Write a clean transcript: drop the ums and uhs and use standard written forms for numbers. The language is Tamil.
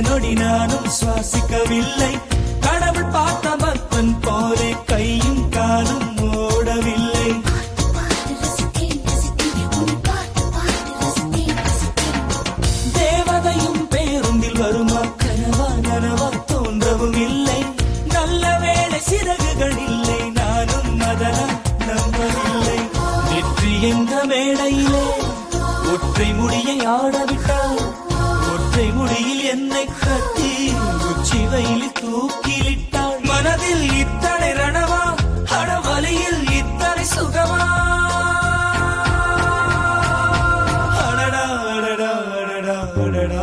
நொடி நானும் சுவாசிக்கவில்லை. கடவுள் பார்த்த பக்தன் போலே கையும் காலும் ஓடவில்லை. தேவதையும் பேருந்தில் வருமா, கனவா நனவா தோன்றவும் இல்லை. நல்ல வேளை சிறகுகள் இல்லை, நானும் அதனால் நம்பவில்லை. வெற்றி என்ற மேடையிலே ஒற்றை முடியை ஆடவிட்டார். ஒற்றை முடியில் என்னை கட்டி உச்சி வயலில் தூக்கிலிட்டாள். மனதில் இத்தனை ரணவா, அடவலியில் இத்தனை சுகமா. அடடா அடடா அடடா அடடா